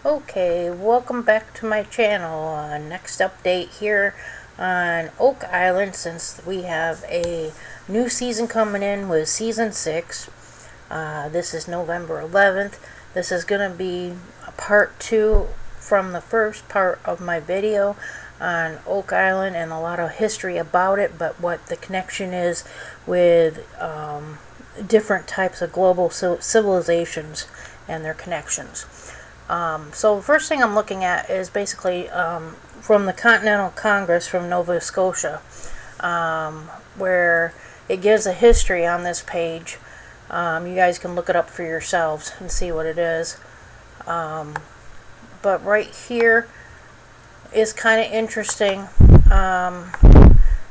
Okay, welcome back to my channel. Next update here on Oak Island, since we have a new season coming in with season 6. This is November 11th. This is going to be a part 2 from the first part of my video on Oak Island and a lot of history about it, but what the connection is with different types of global civilizations and their connections. So the first thing I'm looking at is basically from the Continental Congress from Nova Scotia, where it gives a history on this page. You guys can look it up for yourselves and see what it is. But right here is kind of interesting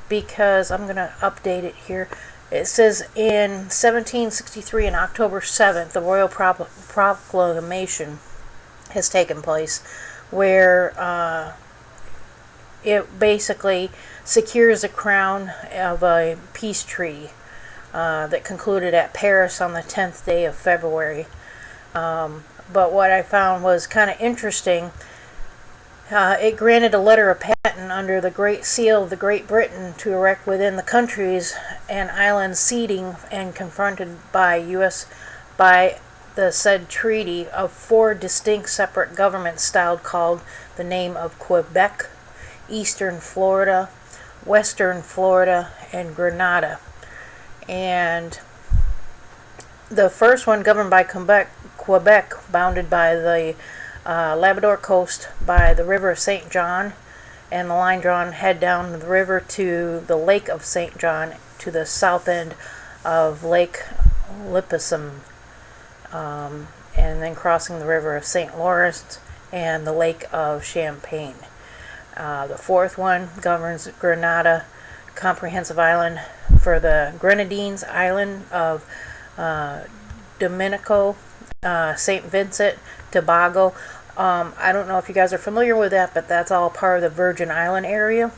because I'm going to update it here. It says in 1763 on October 7th, the Royal Proclamation has taken place, where it basically secures the crown of a peace treaty that concluded at Paris on the 10th day of February. But what I found was kind of interesting. It granted a letter of patent under the Great Seal of the Great Britain to erect within the countries and islands ceding and confronted by the said treaty of 4 distinct separate governments styled called the name of Quebec, Eastern Florida, Western Florida, and Grenada. And the first one governed by Quebec, bounded by the Labrador coast by the River of St. John, and the line drawn head down the river to the Lake of St. John to the south end of Lake Lipissum, and then crossing the River of St. Lawrence and the Lake of Champagne. The fourth one governs Grenada, comprehensive island for the Grenadines island of Dominico, St. Vincent, Tobago. I don't know if you guys are familiar with that, but that's all part of the Virgin Island area.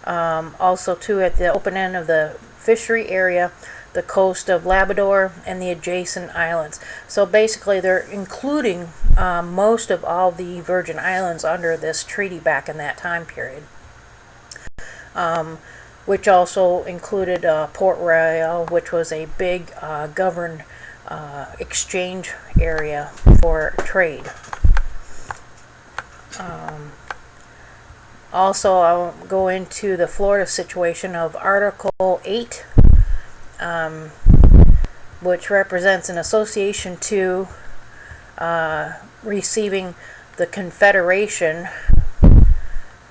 Also, too, at the open end of the fishery area, the coast of Labrador and the adjacent islands. So basically, they're including most of all the Virgin Islands under this treaty back in that time period, which also included Port Royal, which was a big governed exchange area for trade. Also, I'll go into the Florida situation of Article 8, which represents an association to receiving the Confederation.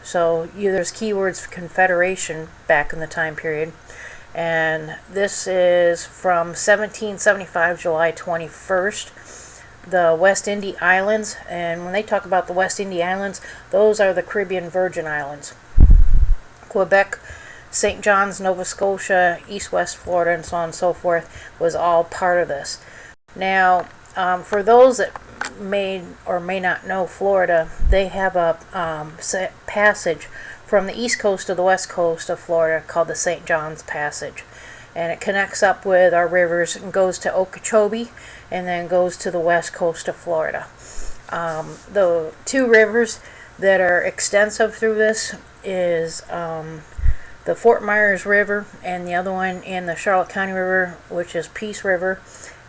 So there's keywords for Confederation back in the time period. And this is from 1775, July 21st. The West Indies Islands, and when they talk about the West Indies Islands, those are the Caribbean Virgin Islands. Quebec, St. John's, Nova Scotia, East-West Florida, and so on and so forth was all part of this. Now, for those that may or may not know Florida, they have a passage from the east coast to the west coast of Florida called the St. John's Passage. And it connects up with our rivers and goes to Okeechobee and then goes to the west coast of Florida. The 2 rivers that are extensive through this is the Fort Myers River and the other one in the Charlotte County River, which is Peace River,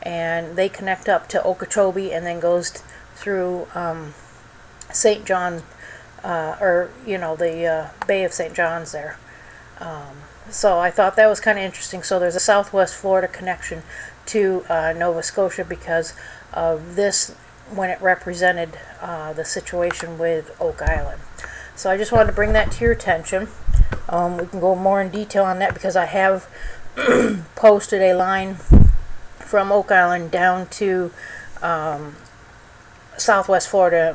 and they connect up to Okeechobee and then goes through St. John's, the Bay of St. John's there. So I thought that was kind of interesting. So there's a Southwest Florida connection to Nova Scotia because of this when it represented the situation with Oak Island. So I just wanted to bring that to your attention. We can go more in detail on that because I have posted a line from Oak Island down to Southwest Florida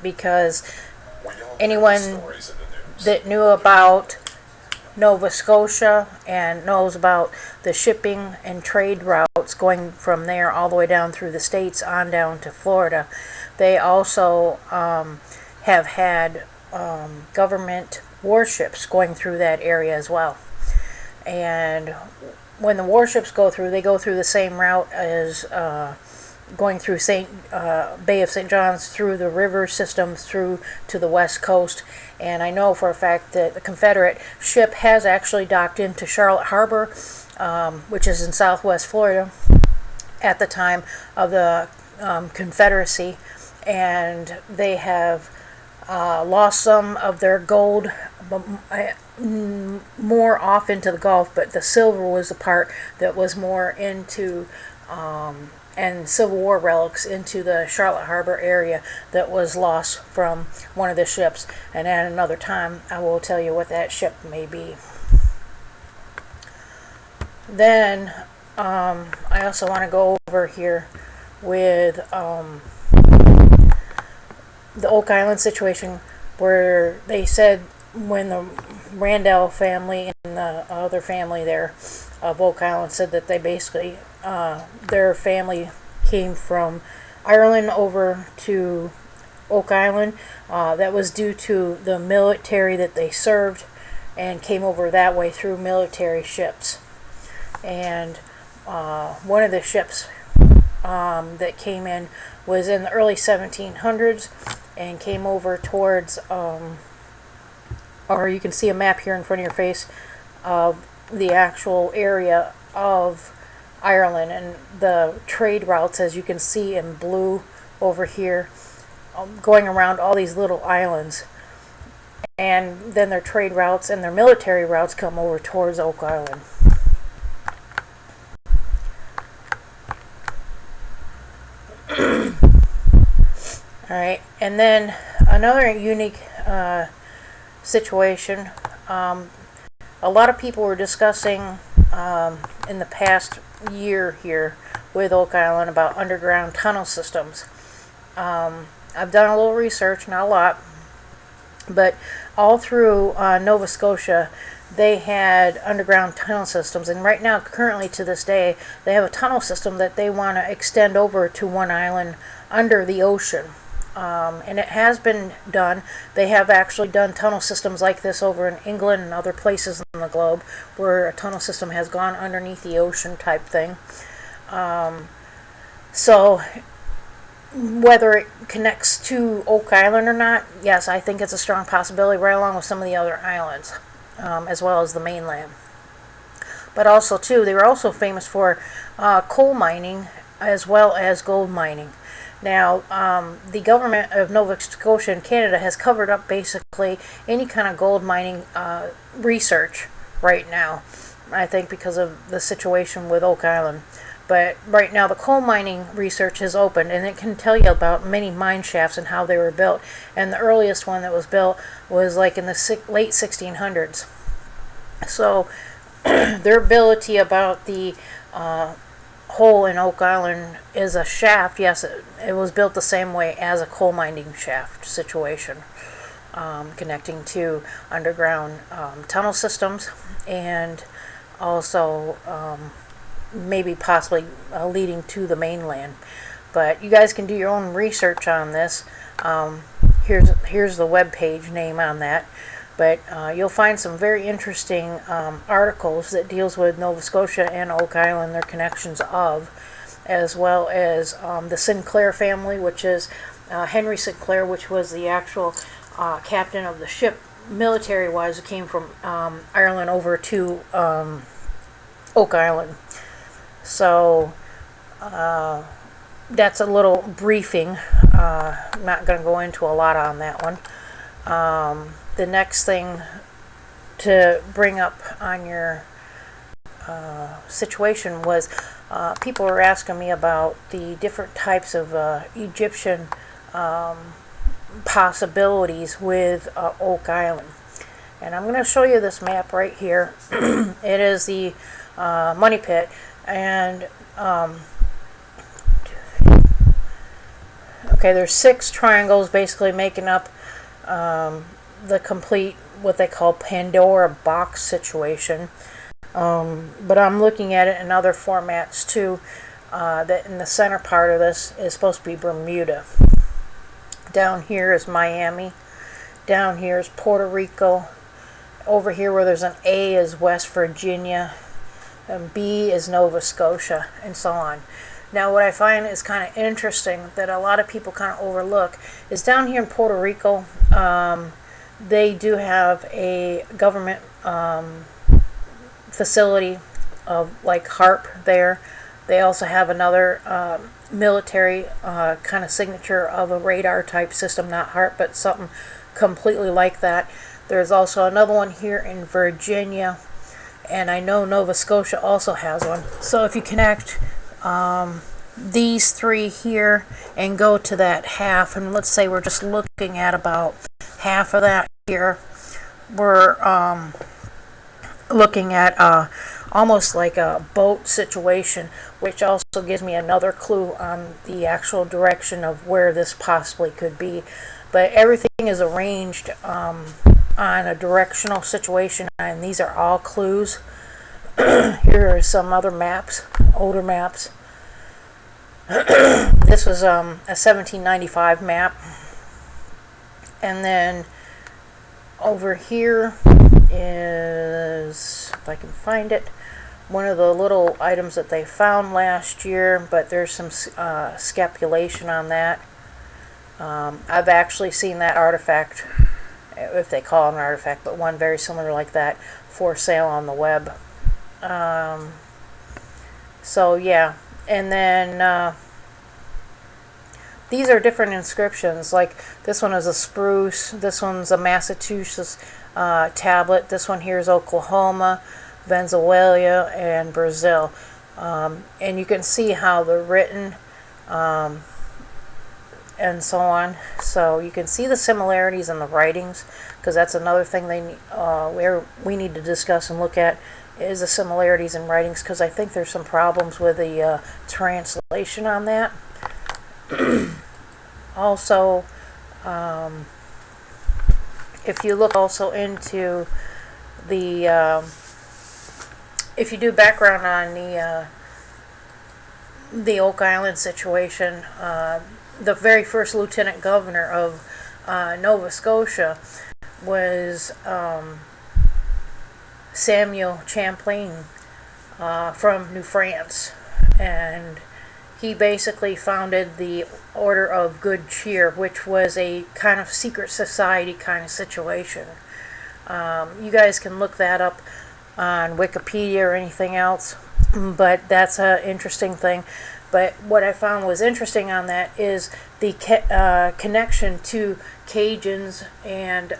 because anyone that knew about Nova Scotia and knows about the shipping and trade routes going from there all the way down through the states on down to Florida. They also have had government warships going through that area as well. And when the warships go through, they go through the same route as going through Bay of St. John's, through the river system, through to the west coast. And I know for a fact that the Confederate ship has actually docked into Charlotte Harbor, which is in southwest Florida, at the time of the Confederacy, and they have lost some of their gold, more off into the Gulf, but the silver was the part that was more into, and Civil War relics into the Charlotte Harbor area that was lost from one of the ships. And at another time, I will tell you what that ship may be. Then I also want to go over here with the Oak Island situation, where they said when the Randall family and the other family there of Oak Island said that they basically, their family came from Ireland over to Oak Island. That was due to the military that they served, and came over that way through military ships. And one of the ships that came in was in the early 1700s and came over towards, or you can see a map here in front of your face of the actual area of Ireland, and the trade routes, as you can see in blue over here, going around all these little islands. And then their trade routes and their military routes come over towards Oak Island. Alright, and then another unique situation. A lot of people were discussing in the past year here with Oak Island about underground tunnel systems. I've done a little research, not a lot, but all through Nova Scotia they had underground tunnel systems, and right now, currently to this day, they have a tunnel system that they want to extend over to one island under the ocean. And it has been done. They have actually done tunnel systems like this over in England and other places in the globe, where a tunnel system has gone underneath the ocean type thing. So whether it connects to Oak Island or not, yes, I think it's a strong possibility, right along with some of the other islands, as well as the mainland. But also too, they were also famous for coal mining as well as gold mining. Now, the government of Nova Scotia and Canada has covered up basically any kind of gold mining research right now, I think because of the situation with Oak Island. But right now the coal mining research is open, and it can tell you about many mine shafts and how they were built. And the earliest one that was built was like in the late 1600s. So their ability about the hole in Oak Island is a shaft. Yes, it was built the same way as a coal mining shaft situation, connecting to underground tunnel systems, and also maybe possibly leading to the mainland. But you guys can do your own research on this. Here's the web page name on that. But you'll find some very interesting articles that deals with Nova Scotia and Oak Island, their connections of, as well as the Sinclair family, which is Henry Sinclair, which was the actual captain of the ship, military-wise, who came from Ireland over to Oak Island. So that's a little briefing. I'm not going to go into a lot on that one. The next thing to bring up on your situation was people were asking me about the different types of Egyptian possibilities with Oak Island. And I'm going to show you this map right here. It is the money pit, and okay, there's 6 triangles basically making up the complete, what they call Pandora box situation. But I'm looking at it in other formats too. That in the center part of this is supposed to be Bermuda. Down here is Miami. Down here is Puerto Rico. Over here where there's an A is West Virginia. And B is Nova Scotia, and so on. Now, what I find is kind of interesting that a lot of people kind of overlook is down here in Puerto Rico, they do have a government facility of like HARP there. They also have another military kind of signature of a radar type system, not HARP, but something completely like that. There's also another one here in Virginia, and I know Nova Scotia also has one. So if you connect these three here and go to that half, and let's say we're just looking at about half of that here, we're looking at almost like a boat situation, which also gives me another clue on the actual direction of where this possibly could be. But everything is arranged on a directional situation, and these are all clues. Here are some other maps, older maps. This was a 1795 map. And then over here is, if I can find it, one of the little items that they found last year, but there's some scapulation on that. I've actually seen that artifact, if they call it an artifact, but one very similar like that for sale on the web. So yeah, and then these are different inscriptions. Like this one is a spruce, this one's a Massachusetts tablet, this one here is Oklahoma, Venezuela, and Brazil. And you can see how they're written and so on. So you can see the similarities in the writings, because that's another thing we need to discuss and look at, is the similarities in writings, because I think there's some problems with the translation on that. Also, if you look also into the if you do background on the Oak Island situation, the very first lieutenant governor of Nova Scotia was Samuel Champlain from New France, and he basically founded the Order of Good Cheer, which was a kind of secret society kind of situation. You guys can look that up on Wikipedia or anything else, but that's an interesting thing. But what I found was interesting on that is the connection to Cajuns and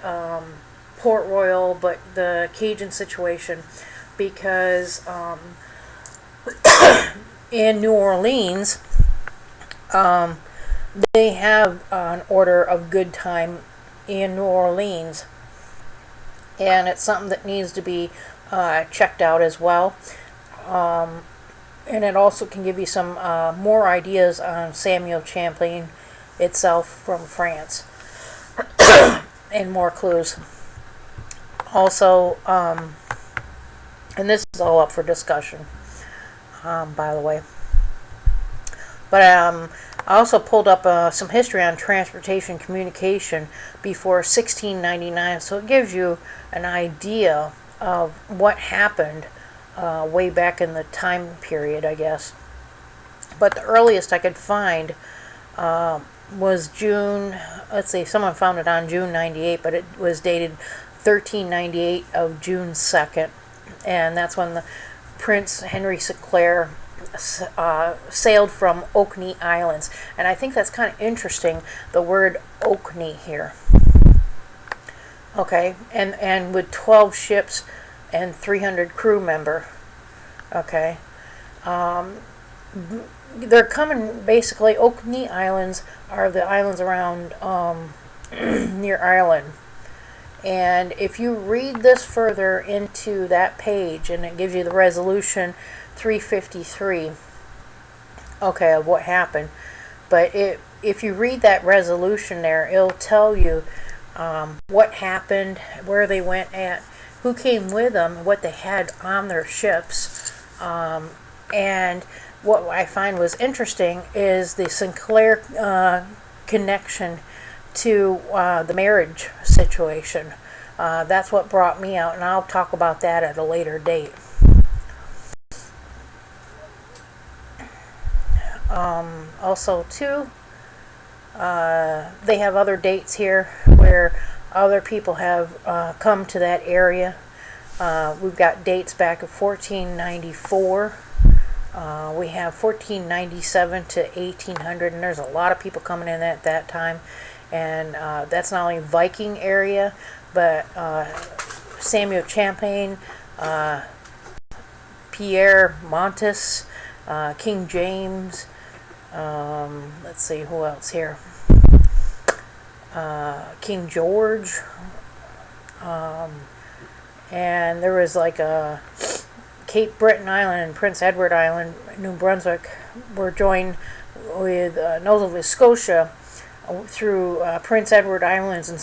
Port Royal, but the Cajun situation, because in New Orleans, they have an Order of Good Time in New Orleans, and it's something that needs to be checked out as well. And it also can give you some more ideas on Samuel Champlain itself from France, and more clues. Also, and this is all up for discussion, by the way. But I also pulled up some history on transportation communication before 1699, so it gives you an idea of what happened way back in the time period, I guess. But the earliest I could find was June, let's see, someone found it on June 98, but it was dated 1398 of June 2nd, and that's when the Prince Henry Sinclair sailed from Orkney Islands. And I think that's kind of interesting, the word Orkney here. Okay, and with 12 ships and 300 crew member. Okay, they're coming, basically Orkney Islands are the islands around near Ireland. And if you read this further into that page, and it gives you the resolution 353, okay, of what happened. But if you read that resolution there, it'll tell you what happened, where they went at, who came with them, what they had on their ships. And what I find was interesting is the Sinclair connection to the marriage situation. That's what brought me out, and I'll talk about that at a later date. Also, too, they have other dates here where other people have come to that area. We've got dates back of 1494. We have 1497 to 1800, and there's a lot of people coming in at that time. And that's not only Viking area, but Samuel Champlain, Pierre Montes, King James. Let's see who else here. King George. And there was like a Cape Breton Island and Prince Edward Island, New Brunswick, were joined with Nova Scotia through Prince Edward Islands and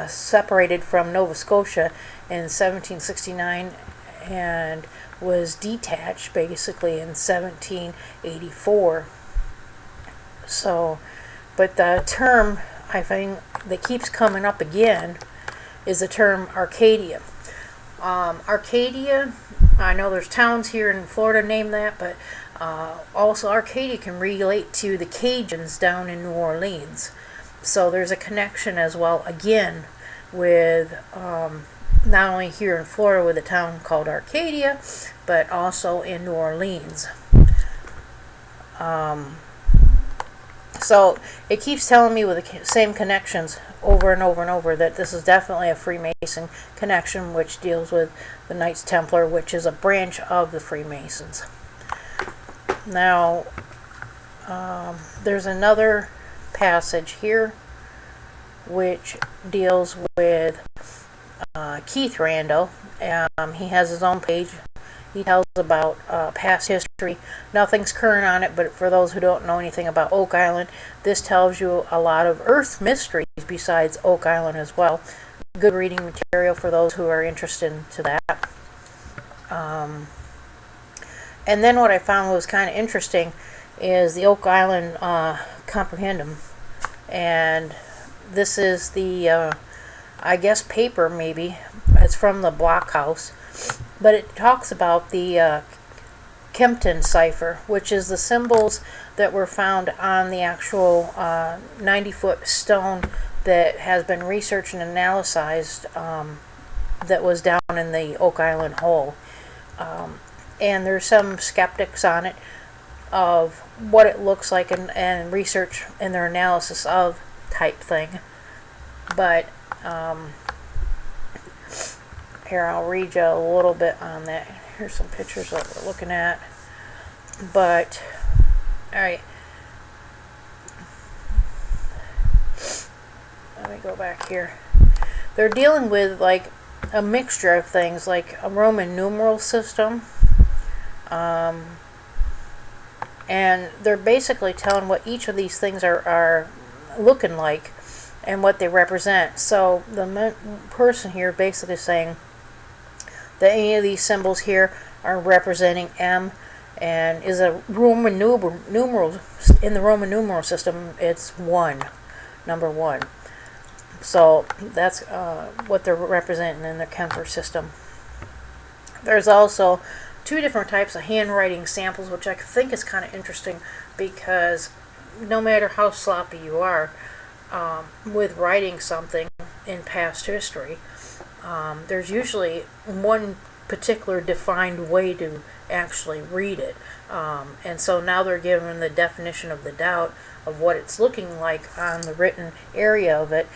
separated from Nova Scotia in 1769 and was detached basically in 1784. So, but the term I think that keeps coming up again is the term Arcadia. Arcadia, I know there's towns here in Florida named that, but also Arcadia can relate to the Cajuns down in New Orleans. So there's a connection as well, again, with not only here in Florida with a town called Arcadia, but also in New Orleans. So it keeps telling me with the same connections over and over and over that this is definitely a Freemason connection, which deals with the Knights Templar, which is a branch of the Freemasons. Now, there's another passage here which deals with Keith Randall. He has his own page. He tells about past history. Nothing's current on it, but for those who don't know anything about Oak Island, this tells you a lot of Earth mysteries besides Oak Island as well. Good reading material for those who are interested into that. And then what I found was kind of interesting is the Oak Island Comprehendum. And this is the, I guess, paper maybe. It's from the Blockhouse. But it talks about the Kempton cipher, which is the symbols that were found on the actual 90-foot stone that has been researched and analyzed that was down in the Oak Island hole. And there's some skeptics on it of what it looks like and research in their analysis of type thing. But here, I'll read you a little bit on that. Here's some pictures that we're looking at. But, alright. Let me go back here. They're dealing with like a mixture of things, like a Roman numeral system. And they're basically telling what each of these things are looking like and what they represent. So the person here basically saying that any of these symbols here are representing M, and is a Roman numeral. In the Roman numeral system, it's 1, number 1. So that's what they're representing in the Kemper system. There's also 2 different types of handwriting samples, which I think is kind of interesting because no matter how sloppy you are with writing something in past history, there's usually one particular defined way to actually read it. And so now they're given the definition of the doubt of what it's looking like on the written area of it,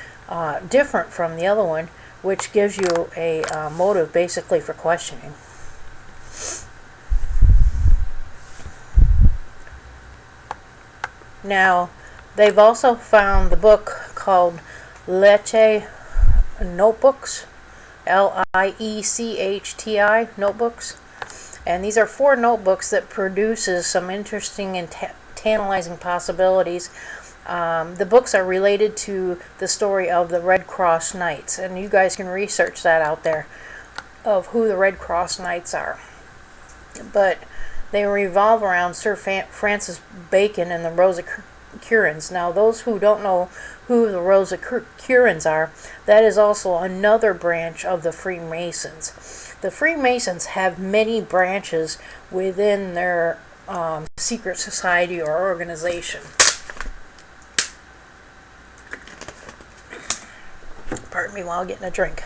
different from the other one, which gives you a motive basically for questioning. Now, they've also found the book called Leche Notebooks, L-I-E-C-H-T-I notebooks. And these are 4 notebooks that produces some interesting and tantalizing possibilities. The books are related to the story of the Red Cross Knights, and you guys can research that out there of who the Red Cross Knights are. But they revolve around Sir Francis Bacon and the Rosicrucians. Now, those who don't know who the Rosicrucians are, that is also another branch of the Freemasons. The Freemasons have many branches within their secret society or organization. Pardon me while getting a drink.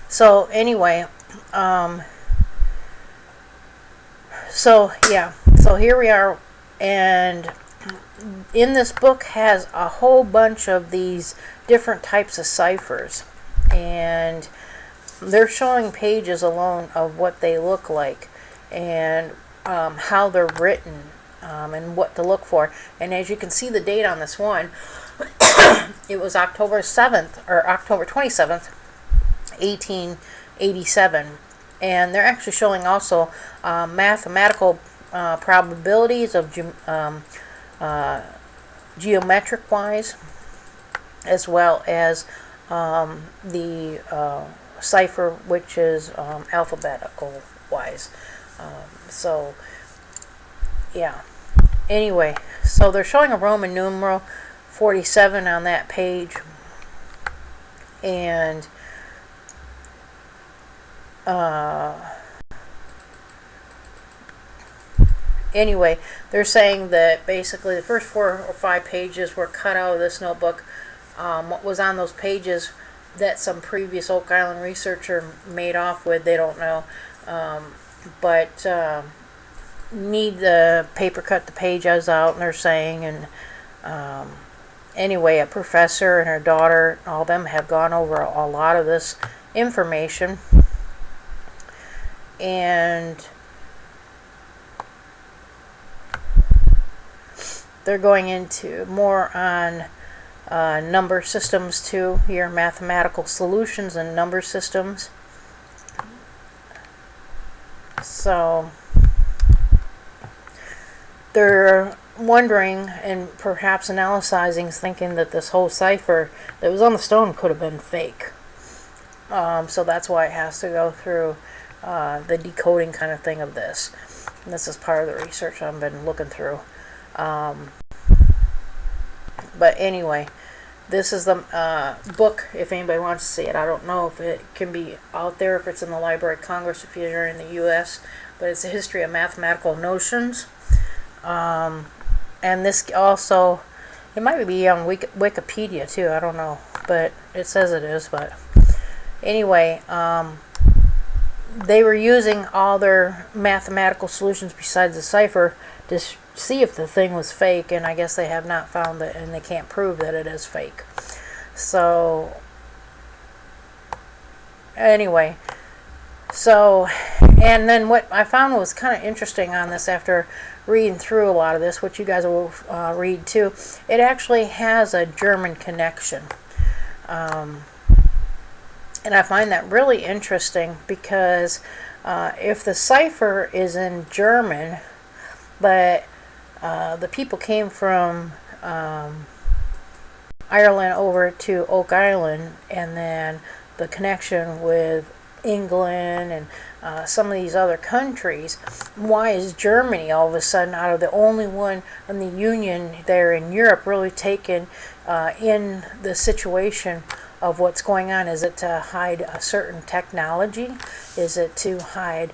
So anyway, so here we are, and in this book has a whole bunch of these different types of ciphers, and they're showing pages alone of what they look like and how they're written, and what to look for. And as you can see, the date on this one, it was October 7th or October 27th, 1887, and they're actually showing also mathematical probabilities of geometric wise, as well as the cipher, which is alphabetical wise. So yeah, anyway, so they're showing a Roman numeral 47 on that page, and anyway, they're saying that basically the first 4 or 5 pages were cut out of this notebook. What was on those pages that some previous Oak Island researcher made off with, they don't know, but need the paper cut the pages out, and they're saying, and anyway, a professor and her daughter, all of them have gone over a lot of this information, and they're going into more on number systems too here, mathematical solutions and number systems. So they're wondering and perhaps analyzing, thinking that this whole cipher that was on the stone could have been fake. So that's why it has to go through the decoding kind of thing of this. And this is part of the research I've been looking through. But anyway, this is the book, if anybody wants to see it. I don't know if it can be out there, if it's in the Library of Congress, if you're in the U.S., but it's a history of mathematical notions. And this also, it might be on Wikipedia too, I don't know, but it says it is. But anyway, they were using all their mathematical solutions besides the cipher to see if the thing was fake, and I guess they have not found it, and they can't prove that it is fake. So anyway, so, and then what I found was kind of interesting on this after reading through a lot of this, which you guys will read too, it actually has a German connection. And I find that really interesting because if the cipher is in German, but the people came from Ireland over to Oak Island, and then the connection with England and some of these other countries, why is Germany all of a sudden, out of the only one in the Union there in Europe, really taken in the situation of what's going on? Is it to hide a certain technology? Is it to hide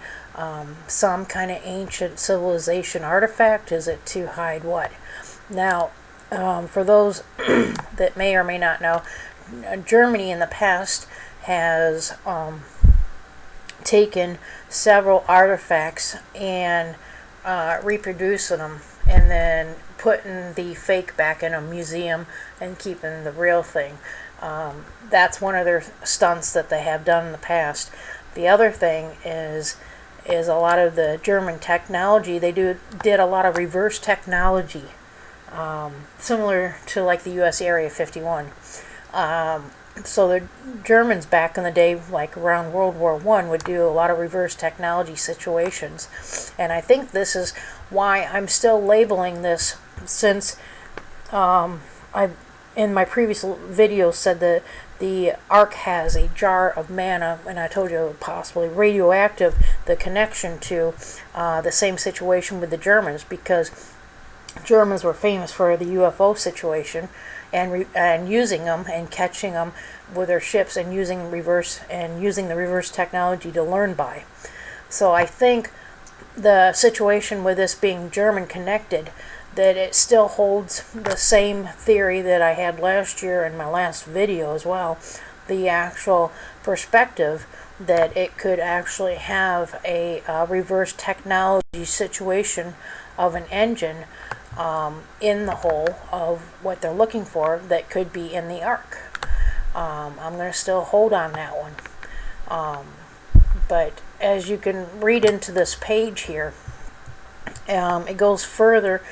some kind of ancient civilization artifact? Is it to hide what? Now, for those that may or may not know, Germany in the past has taken several artifacts and reproducing them, and then putting the fake back in a museum and keeping the real thing. That's one of their stunts that they have done in the past. The other thing is a lot of the German technology. They did a lot of reverse technology, similar to like the U.S. Area 51. So the Germans back in the day, like around World War I, would do a lot of reverse technology situations. And I think this is why I'm still labeling this, since I, in my previous video, said that the Ark has a jar of manna, and I told you possibly radioactive, the connection to the same situation with the Germans, because Germans were famous for the UFO situation, and using them and catching them with their ships, and using the reverse technology to learn by. So I think the situation with this being German connected, that it still holds the same theory that I had last year in my last video as well, the actual perspective that it could actually have a reverse technology situation of an engine in the hole of what they're looking for that could be in the ark. I'm going to still hold on that one. But as you can read into this page here, it goes further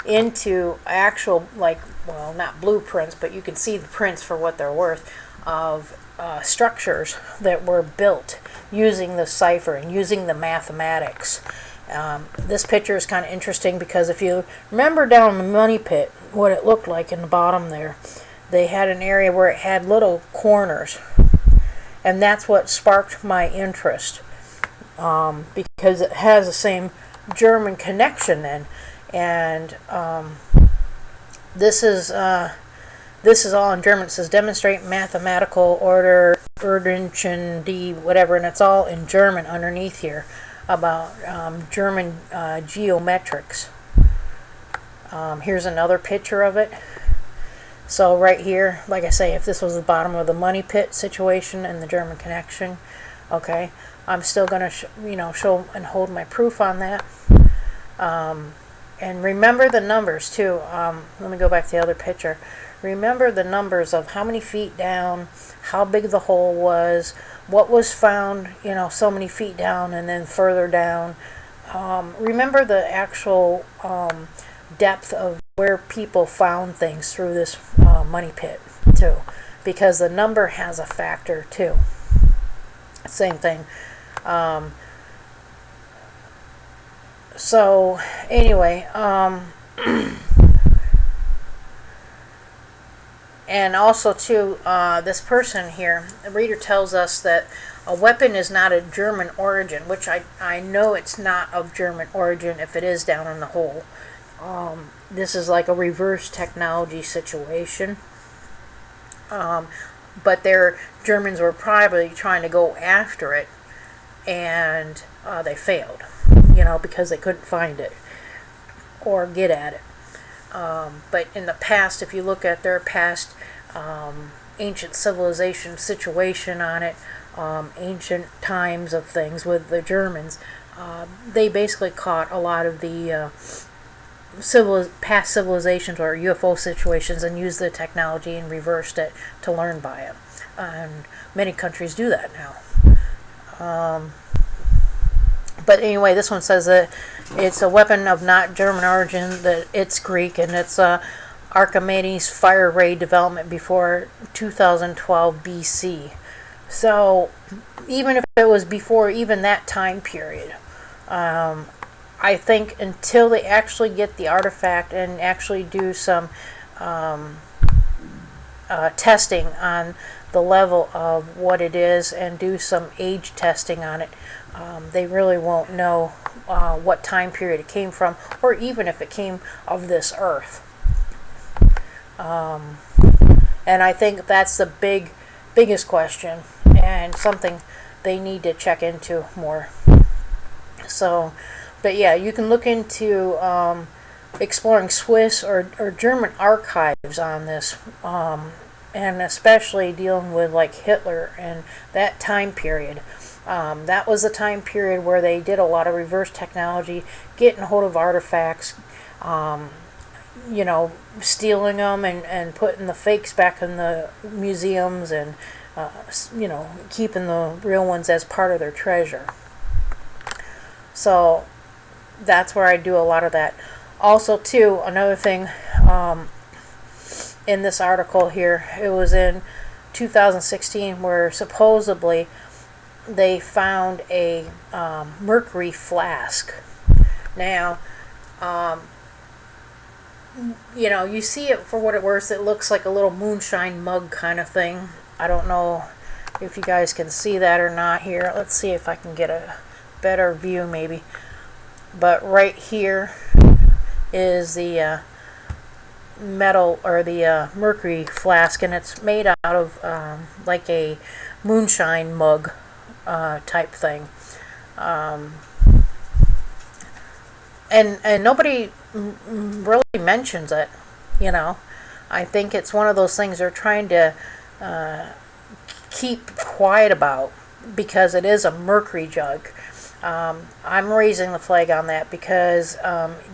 into actual, like, well, not blueprints, but you can see the prints for what they're worth of structures that were built using the cipher and using the mathematics. This picture is kind of interesting because if you remember down in the money pit, what it looked like in the bottom there, they had an area where it had little corners, and that's what sparked my interest, because it has the same German connection then. And this is all in German. It says demonstrate mathematical order, Ordnungen D, whatever, and it's all in German underneath here about German geometrics. Here's another picture of it. So right here, like I say, if this was the bottom of the money pit situation and the German connection, okay, I'm still going to show and hold my proof on that. And remember the numbers too. Let me go back to the other picture. Remember the numbers of how many feet down, how big the hole was, what was found, so many feet down and then further down. Remember the actual depth of where people found things through this money pit too, because the number has a factor too. Same thing. So anyway, and also too, this person here, the reader tells us that a weapon is not of German origin, which I know it's not of German origin if it is down in the hole. This is like a reverse technology situation. But Germans were probably trying to go after it, and they failed, because they couldn't find it or get at it. But in the past, if you look at their past ancient civilization situation on it, ancient times of things with the Germans, they basically caught a lot of the past civilizations or UFO situations and used the technology and reversed it to learn by it. And many countries do that now. But anyway, this one says that it's a weapon of not German origin, that it's Greek, and it's Archimedes fire ray development before 2012 BC. So even if it was before even that time period, I think until they actually get the artifact and actually do some testing on the level of what it is and do some age testing on it, they really won't know what time period it came from, or even if it came of this earth. And I think that's the biggest question, and something they need to check into more. So, but yeah, you can look into exploring Swiss or German archives on this, and especially dealing with like Hitler and that time period. That was a time period where they did a lot of reverse technology, getting hold of artifacts, stealing them and putting the fakes back in the museums, and keeping the real ones as part of their treasure. So that's where I do a lot of that. Also too, another thing, in this article here, it was in 2016 where supposedly they found a mercury flask. Now, you see it for what it was. It looks like a little moonshine mug kind of thing. I don't know if you guys can see that or not here. Let's see if I can get a better view maybe. But right here is the metal, or the mercury flask, and it's made out of like a moonshine mug type thing. and nobody really mentions it, you know. I think it's one of those things they're trying to keep quiet about because it is a mercury jug. I'm raising the flag on that because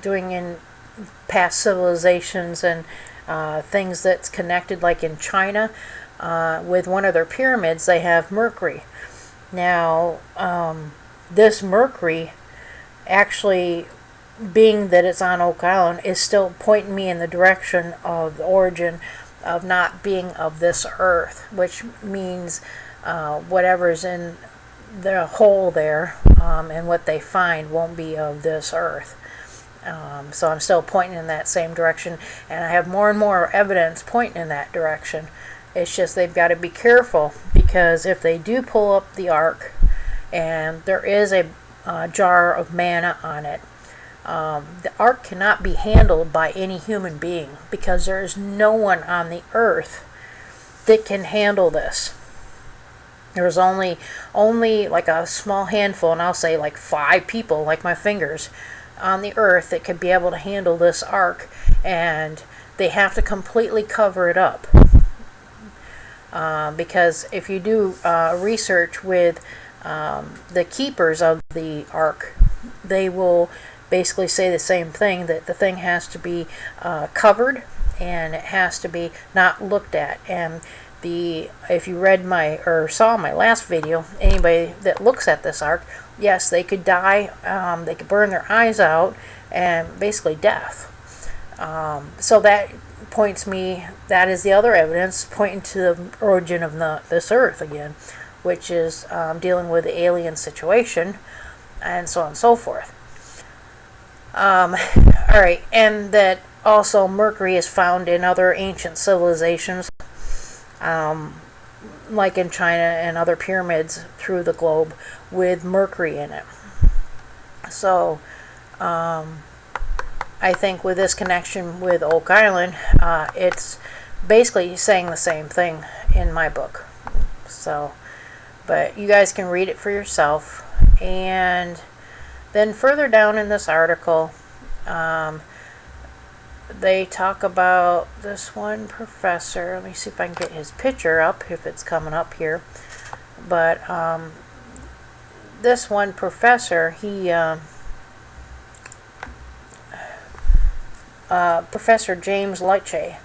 doing in past civilizations and things that's connected, like in China, with one of their pyramids, they have mercury. Now, this mercury, actually, being that it's on Oak Island, is still pointing me in the direction of the origin of not being of this earth, which means whatever's in the hole there and what they find won't be of this earth. So I'm still pointing in that same direction, and I have more and more evidence pointing in that direction. It's just they've got to be careful, because if they do pull up the ark and there is a jar of manna on it, the ark cannot be handled by any human being, because there is no one on the earth that can handle this. There's only like a small handful, and I'll say like 5 people, like my fingers, on the earth that could be able to handle this ark, and they have to completely cover it up. Because if you do research with the keepers of the ark, they will basically say the same thing, that the thing has to be covered and it has to be not looked at. And if you read or saw my last video, anybody that looks at this ark, yes, they could die, they could burn their eyes out, and basically death. So that points me, that is the other evidence pointing to the origin of this earth again, which is dealing with the alien situation, and so on and so forth. Alright, and that also mercury is found in other ancient civilizations, like in China and other pyramids through the globe with mercury in it. So I think with this connection with Oak Island, it's basically saying the same thing in my book. So, but you guys can read it for yourself. And then further down in this article, they talk about this one professor. Let me see if I can get his picture up, if it's coming up here. But this one professor, he Professor James Lecce,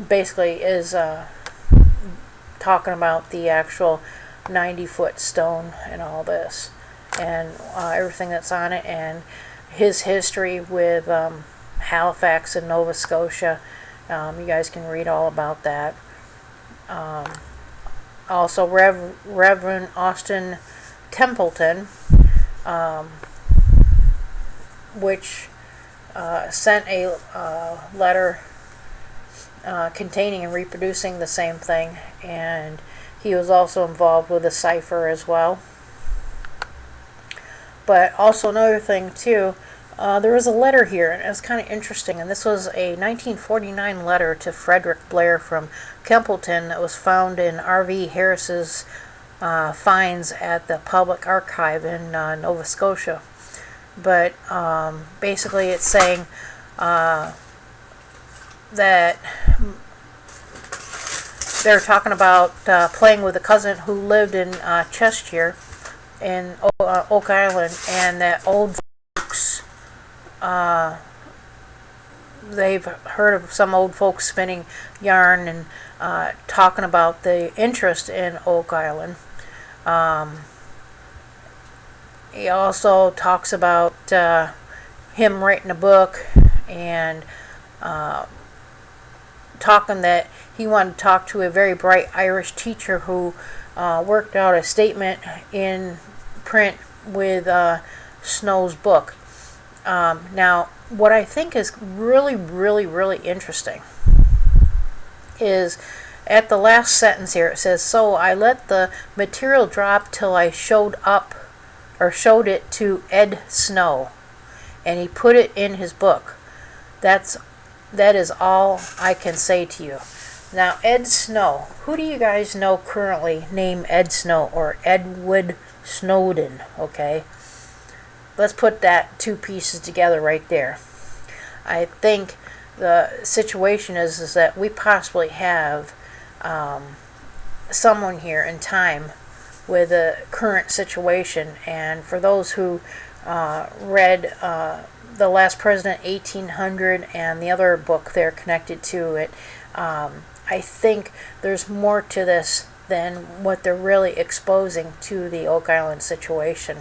basically is talking about the actual 90-foot stone and all this, and everything that's on it, and his history with Halifax and Nova Scotia. You guys can read all about that. Also, Reverend Austin Templeton, which sent a letter containing and reproducing the same thing, and he was also involved with a cipher as well. But also another thing too, there was a letter here, and it's kind of interesting, and this was a 1949 letter to Frederick Blair from Kempleton that was found in R.V. Harris's finds at the Public Archive in Nova Scotia. But basically it's saying that they're talking about playing with a cousin who lived in Cheshire in Oak Island, and that old folks, they've heard of some old folks spinning yarn and talking about the interest in Oak Island. He also talks about him writing a book and talking that he wanted to talk to a very bright Irish teacher who worked out a statement in print with Snow's book. Now, what I think is really, really, really interesting is at the last sentence here, it says, "So I let the material drop till I showed it to Ed Snow, and he put it in his book." That is all I can say to you. Now, Ed Snow, who do you guys know currently named Ed Snow or Edward Snowden? Okay, let's put that two pieces together right there. I think the situation is that we possibly have someone here in time with a current situation. And for those who read The Last President 1800 and the other book there connected to it, I think there's more to this than what they're really exposing to the Oak Island situation.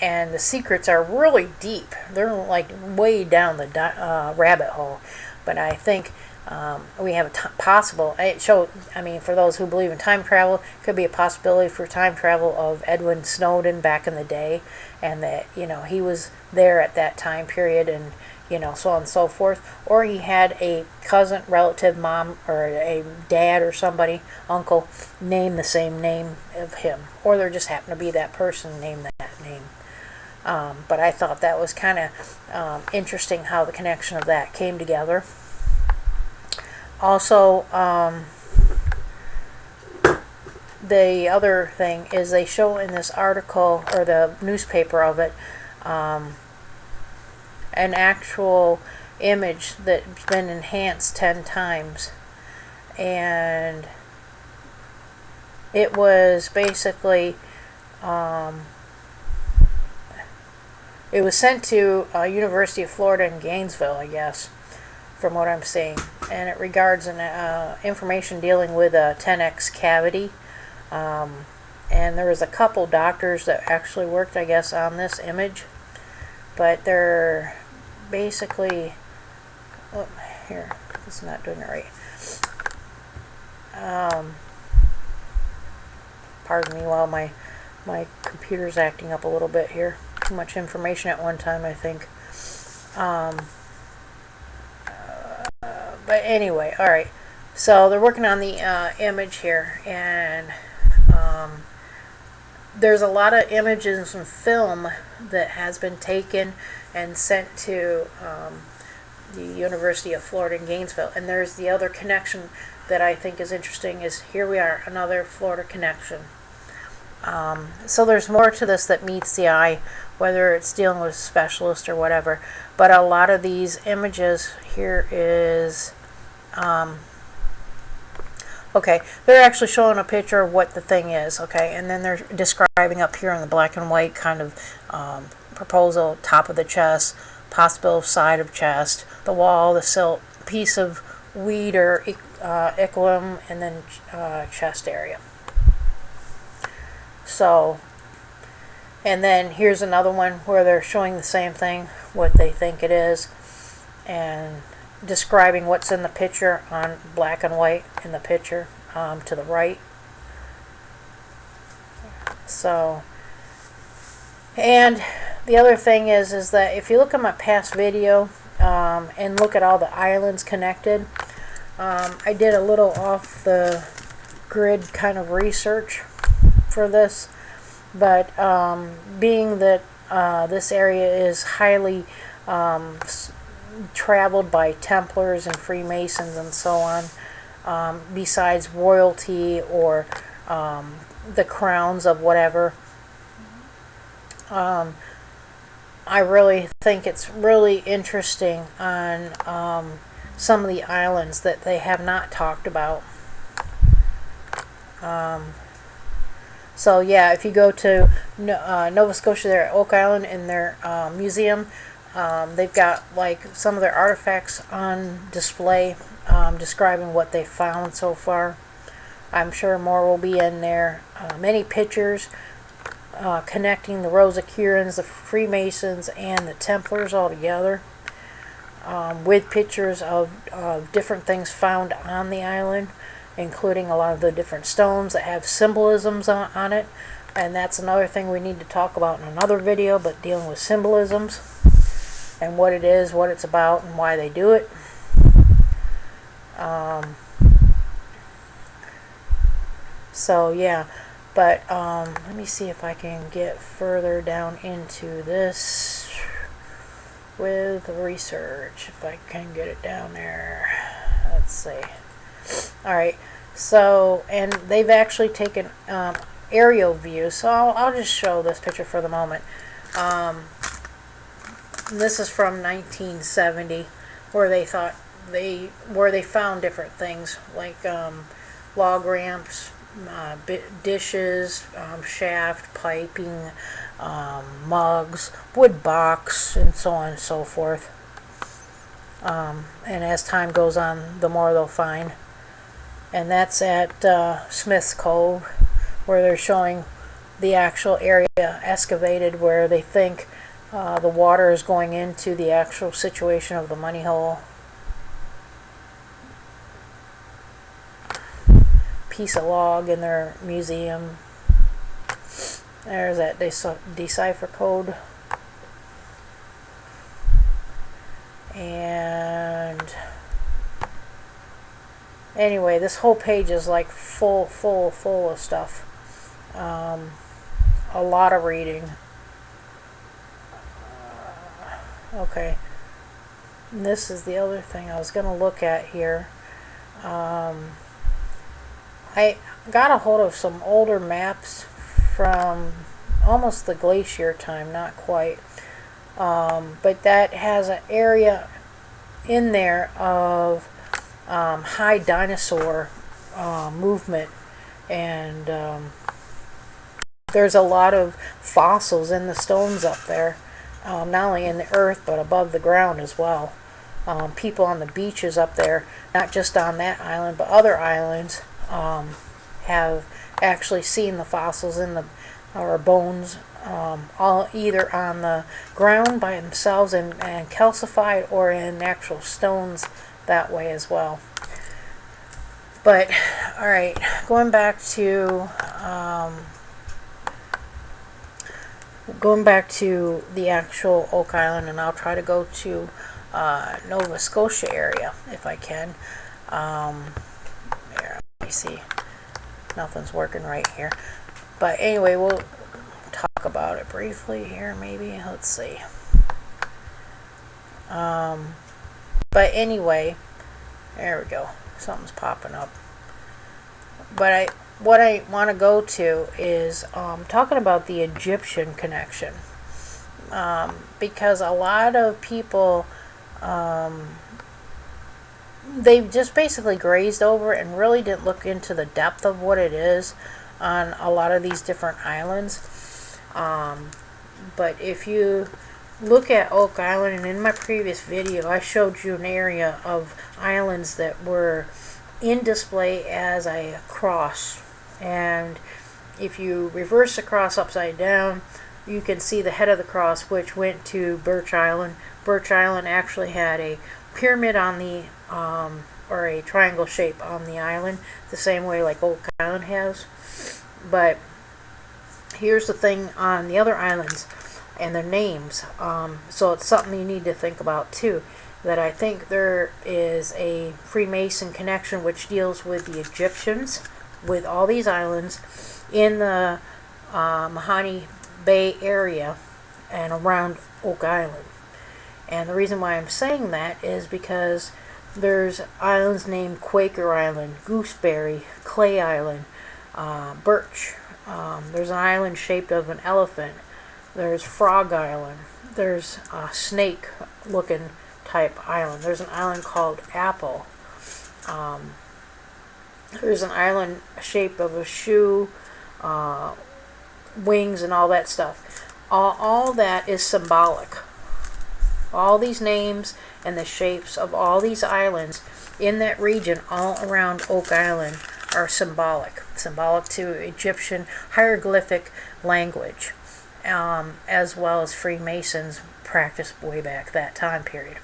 And the secrets are really deep. They're like way down the rabbit hole. But I think we have a possible. I mean, for those who believe in time travel, it could be a possibility for time travel of Edwin Snowden back in the day, and that he was there at that time period, and so on and so forth. Or he had a cousin, relative, mom, or a dad or somebody, uncle, name the same name of him. Or there just happened to be that person named that name. But I thought that was kind of interesting how the connection of that came together. Also, the other thing is they show in this article, or the newspaper of it, an actual image that's been enhanced 10 times, and it was basically it was sent to University of Florida in Gainesville, I guess, from what I'm seeing, and it regards an information dealing with a 10x cavity. And there was a couple doctors that actually worked, I guess, on this image, but they're basically, oh, here, it's not doing it right. Pardon me while my computer's acting up a little bit here. Too much information at one time, I think. But anyway, all right. So they're working on the image here, and there's a lot of images and film that has been taken and sent to the University of Florida in Gainesville. And there's the other connection that I think is interesting, is here we are, another Florida connection. So there's more to this that meets the eye, whether it's dealing with a specialist or whatever. But a lot of these images here is, okay, they're actually showing a picture of what the thing is, okay, and then they're describing up here on the black and white kind of proposal, top of the chest, possible side of chest, the wall, the silt, piece of weed or iculum, and then chest area. So, and then here's another one where they're showing the same thing, what they think it is, and describing what's in the picture on black and white in the picture to the right. So, and the other thing is that if you look at my past video and look at all the islands connected, I did a little off the grid kind of research for this, but being that this area is highly traveled by Templars and Freemasons and so on, besides royalty or the crowns of whatever, I really think it's really interesting on some of the islands that they have not talked about. So yeah, if you go to Nova Scotia, there at Oak Island in their museum, they've got like some of their artifacts on display, describing what they found so far. I'm sure more will be in there. Many pictures connecting the Rosicrucians, the Freemasons, and the Templars all together, with pictures of different things found on the island, including a lot of the different stones that have symbolisms on it. And that's another thing we need to talk about in another video, but dealing with symbolisms and what it is, what it's about, and why they do it. So yeah, but let me see if I can get further down into this with research, if I can get it down there. Let's see. Alright, so, and they've actually taken aerial views, so I'll just show this picture for the moment. This is from 1970, where they thought where they found different things like log ramps, dishes, shaft, piping, mugs, wood box, and so on and so forth. And as time goes on, the more they'll find. And that's at Smith's Cove, where they're showing the actual area excavated where they think the water is going into the actual situation of the money hole. Piece of log in their museum. There's that decipher code. And anyway, this whole page is like full of stuff. A lot of reading. Okay. And this is the other thing I was going to look at here. I got a hold of some older maps from almost the glacier time, not quite. But that has an area in there of high dinosaur movement, and there's a lot of fossils in the stones up there, not only in the earth but above the ground as well. People on the beaches up there, not just on that island but other islands, have actually seen the fossils in the or bones, all either on the ground by themselves and calcified, or in actual stones that way as well. But all right, going back to the actual Oak Island, and I'll try to go to Nova Scotia area if I can. Here, let me see. Nothing's working right here. But anyway, we'll talk about it briefly here, maybe. Let's see. But anyway, there we go. Something's popping up. But what I want to go to is talking about the Egyptian connection. Because a lot of people, they just basically grazed over it and really didn't look into the depth of what it is on a lot of these different islands. But if you look at Oak Island, and in my previous video I showed you an area of islands that were in display as a cross, and if you reverse the cross upside down, you can see the head of the cross, which went to Birch Island. Birch Island actually had a pyramid on the or a triangle shape on the island, the same way like Oak Island has. But here's the thing on the other islands and their names. So it's something you need to think about too, that I think there is a Freemason connection which deals with the Egyptians with all these islands in the Mahoney Bay area and around Oak Island. And the reason why I'm saying that is because there's islands named Quaker Island, Gooseberry, Clay Island, Birch. There's an island shaped of an elephant. There's Frog Island. There's a snake looking type island. There's an island called Apple. There's an island shaped of a shoe, wings, and all that stuff. All that is symbolic. All these names and the shapes of all these islands in that region all around Oak Island are symbolic to Egyptian hieroglyphic language, as well as Freemasons practiced way back that time period.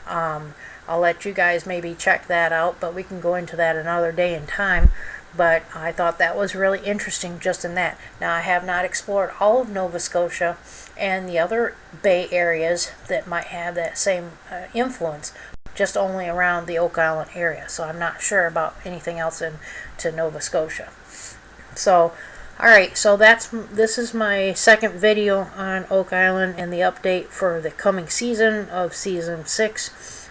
I'll let you guys maybe check that out, but we can go into that another day and time. But I thought that was really interesting just in that. Now, I have not explored all of Nova Scotia and the other bay areas that might have that same influence, just only around the Oak Island area. So I'm not sure about anything else to Nova Scotia. So, alright, so this is my second video on Oak Island and the update for the coming season of Season 6.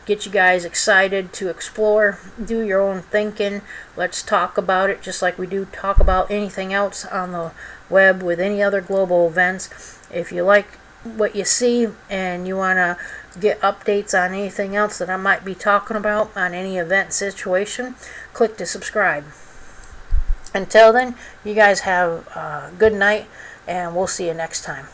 get you guys excited to explore, do your own thinking. Let's talk about it just like we do talk about anything else on the web with any other global events. If you like what you see and you want to get updates on anything else that I might be talking about on any event situation, click to subscribe. Until then, you guys have a good night, and we'll see you next time.